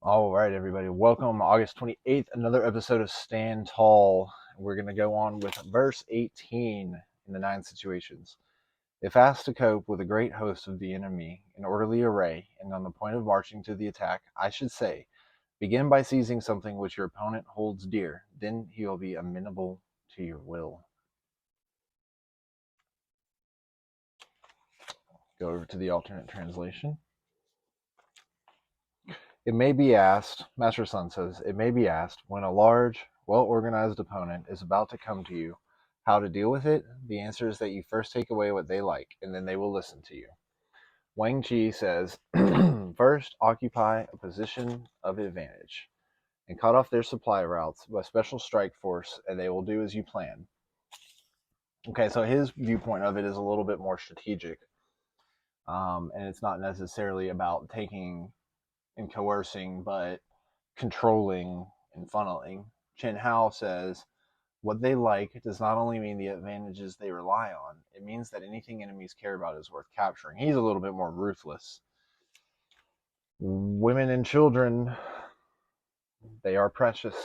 All right, everybody. Welcome. August 28th, another episode of Stand Tall. We're going to go on with verse 18 in the 9 situations. If asked to cope with a great host of the enemy in orderly array and on the point of marching to the attack, I should say, begin by seizing something which your opponent holds dear. Then he will be amenable to your will. Go over to the alternate translation. It may be asked, Master Sun says, it may be asked, when a large, well-organized opponent is about to come to you, how to deal with it? The answer is that you first take away what they like, and then they will listen to you. Wang Chi says, first occupy a position of advantage and cut off their supply routes by special strike force, and they will do as you plan. Okay, so his viewpoint of it is a little bit more strategic, and it's not necessarily about taking and coercing, but controlling and funneling. Chen Hao says, what they like does not only mean the advantages they rely on, it means that anything enemies care about is worth capturing. He's a little bit more ruthless. Women and children, they are precious.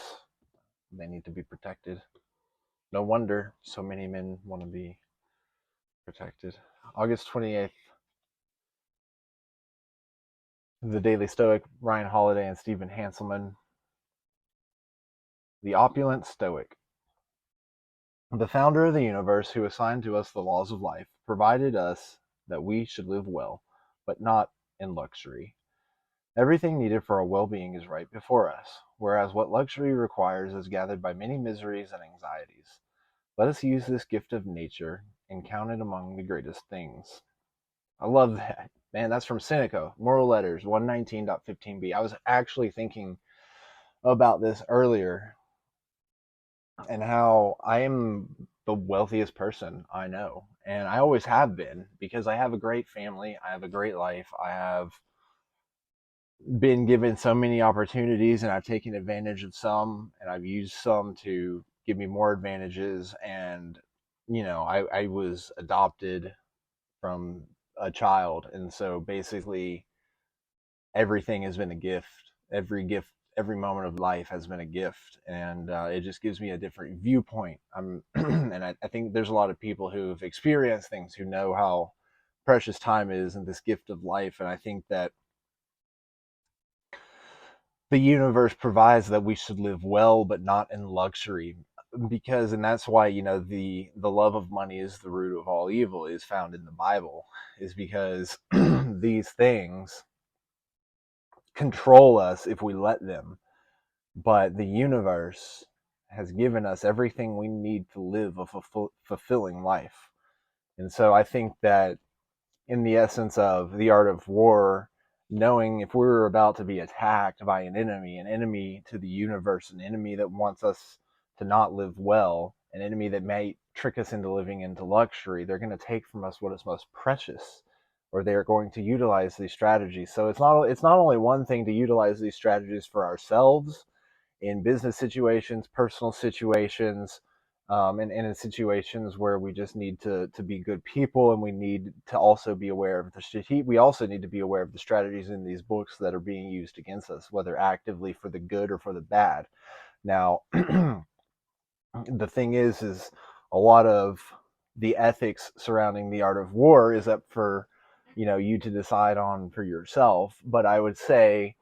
They need to be protected. No wonder so many men want to be protected. August 28th, the Daily Stoic, Ryan Holiday and Stephen Hanselman. The opulent Stoic. The founder of the universe, who assigned to us the laws of life, provided us that we should live well, but not in luxury. Everything needed for our well-being is right before us, whereas what luxury requires is gathered by many miseries and anxieties. Let us use this gift of nature and count it among the greatest things. I love that. Man, that's from Seneca, Moral Letters 119.15b. I was actually thinking about this earlier and how I am the wealthiest person I know. And I always have been because I have a great family. I have a great life. I have been given so many opportunities and I've taken advantage of some and I've used some to give me more advantages. And, I was adopted from a child. And so basically everything has been a gift. Every moment of life has been a gift, and it just gives me a different viewpoint. And I think there's a lot of people who've experienced things who know how precious time is and this gift of life. And I think that the universe provides that we should live well, but not in luxury, because, and that's why the love of money is the root of all evil is found in the Bible, is because these things control us if we let them. But the universe has given us everything we need to live a fulfilling life. And so I think that in the essence of the art of war, knowing if we're about to be attacked by an enemy to the universe, an enemy that wants us to not live well, an enemy that may trick us into living into luxury, they're going to take from us what is most precious, or they're going to utilize these strategies. So it's not only one thing to utilize these strategies for ourselves in business situations, personal situations, and in situations where we just need to be good people, and we need to also be aware of we also need to be aware of the strategies in these books that are being used against us, whether actively for the good or for the bad. Now, the thing is a lot of the ethics surrounding the art of war is up for you to decide on for yourself. But I would say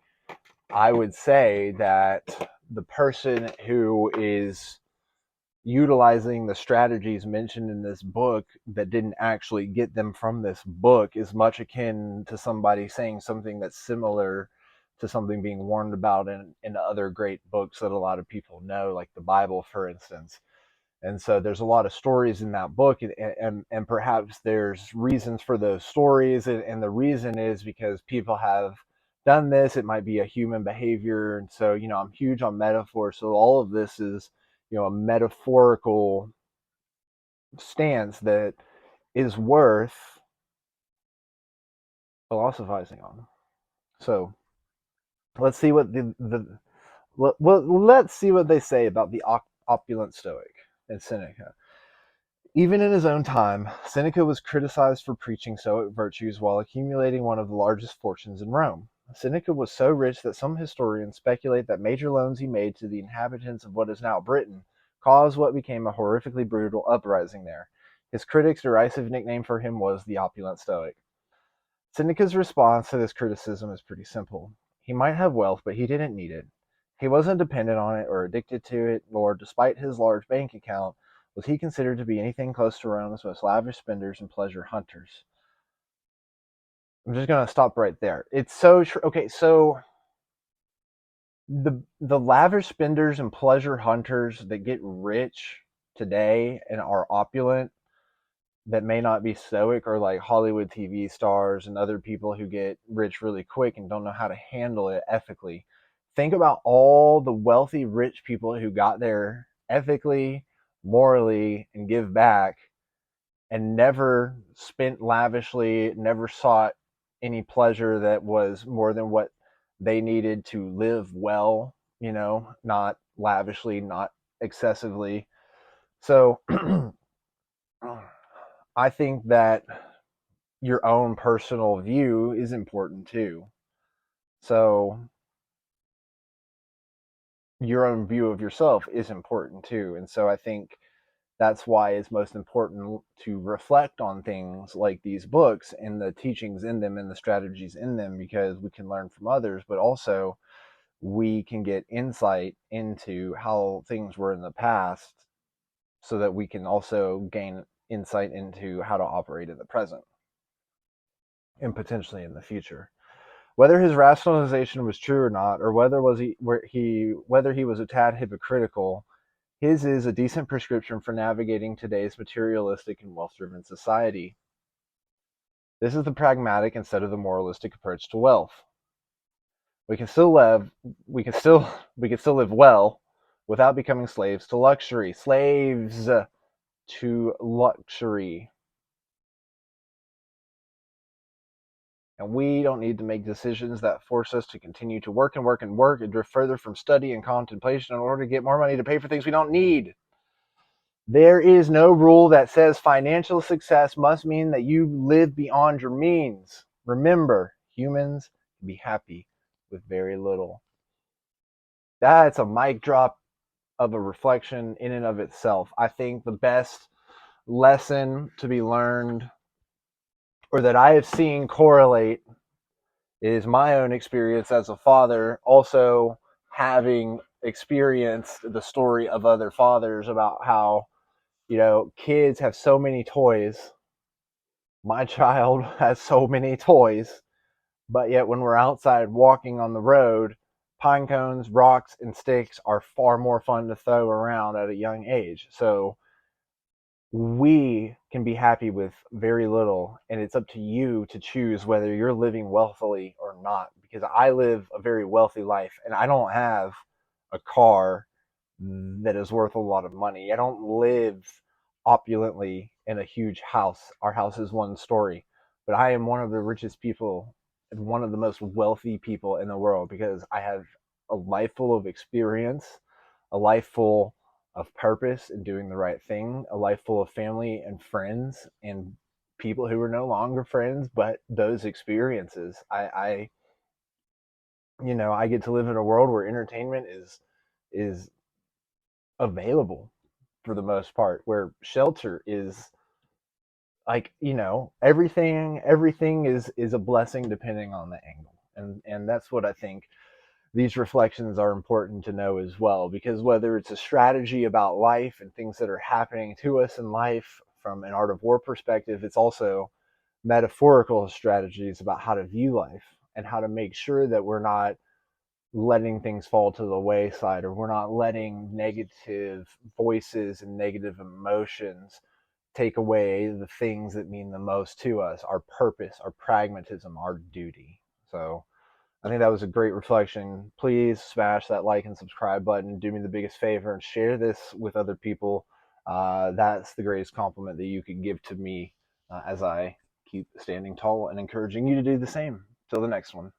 that the person who is utilizing the strategies mentioned in this book that didn't actually get them from this book is much akin to somebody saying something that's similar to something being warned about in other great books that a lot of people know, like the Bible, for instance. And so there's a lot of stories in that book, and perhaps there's reasons for those stories, and the reason is because people have done this. It might be a human behavior. And so I'm huge on metaphor, so all of this is a metaphorical stance that is worth philosophizing on. So let's see what let's see what they say about the opulent Stoic and Seneca. Even in his own time, Seneca was criticized for preaching Stoic virtues while accumulating one of the largest fortunes in Rome. Seneca was so rich that some historians speculate that major loans he made to the inhabitants of what is now Britain caused what became a horrifically brutal uprising there. His critics' derisive nickname for him was the opulent Stoic. Seneca's response to this criticism is pretty simple. He might have wealth, but he didn't need it. He wasn't dependent on it or addicted to it, nor, despite his large bank account, was he considered to be anything close to Rome's most lavish spenders and pleasure hunters. I'm just going to stop right there. It's so true. Okay, so the lavish spenders and pleasure hunters that get rich today and are opulent, that may not be stoic, or like Hollywood TV stars and other people who get rich really quick and don't know how to handle it ethically. Think about all the wealthy rich people who got there ethically, morally, and give back, and never spent lavishly, never sought any pleasure that was more than what they needed to live well, not lavishly, not excessively. So I think that your own personal view is important too. So your own view of yourself is important too. And so I think that's why it's most important to reflect on things like these books and the teachings in them and the strategies in them, because we can learn from others, but also we can get insight into how things were in the past so that we can also gain insight into how to operate in the present and potentially in the future. Whether his rationalization was true or not, or whether he was a tad hypocritical, his is a decent prescription for navigating today's materialistic and wealth-driven society. This is the pragmatic instead of the moralistic approach to wealth. We can still live we can still live well without becoming slaves to luxury. Slaves to luxury. And we don't need to make decisions that force us to continue to work and work and work and drift further from study and contemplation in order to get more money to pay for things we don't need. There is no rule that says financial success must mean that you live beyond your means. Remember, humans can be happy with very little. That's a mic drop of a reflection in and of itself. I think the best lesson to be learned, or that I have seen correlate, is my own experience as a father, also having experienced the story of other fathers about how, kids have so many toys. My child has so many toys, but yet when we're outside walking on the road, pine cones, rocks, and sticks are far more fun to throw around at a young age. So we can be happy with very little, and it's up to you to choose whether you're living wealthily or not, because I live a very wealthy life and I don't have a car that is worth a lot of money. I don't live opulently in a huge house. Our house is one story, but I am one of the richest people and one of the most wealthy people in the world, because I have a life full of experience, a life full of purpose and doing the right thing, a life full of family and friends and people who are no longer friends, but those experiences. I get to live in a world where entertainment is available for the most part, where shelter is like, everything is a blessing depending on the angle. And that's what I think these reflections are important to know as well, because whether it's a strategy about life and things that are happening to us in life from an art of war perspective, it's also metaphorical strategies about how to view life and how to make sure that we're not letting things fall to the wayside, or we're not letting negative voices and negative emotions take away the things that mean the most to us: our purpose, our pragmatism, our duty. So I think that was a great reflection. Please smash that like and subscribe button. Do me the biggest favor and share this with other people. That's the greatest compliment that you could give to me, as I keep standing tall and encouraging you to do the same. Till the next one.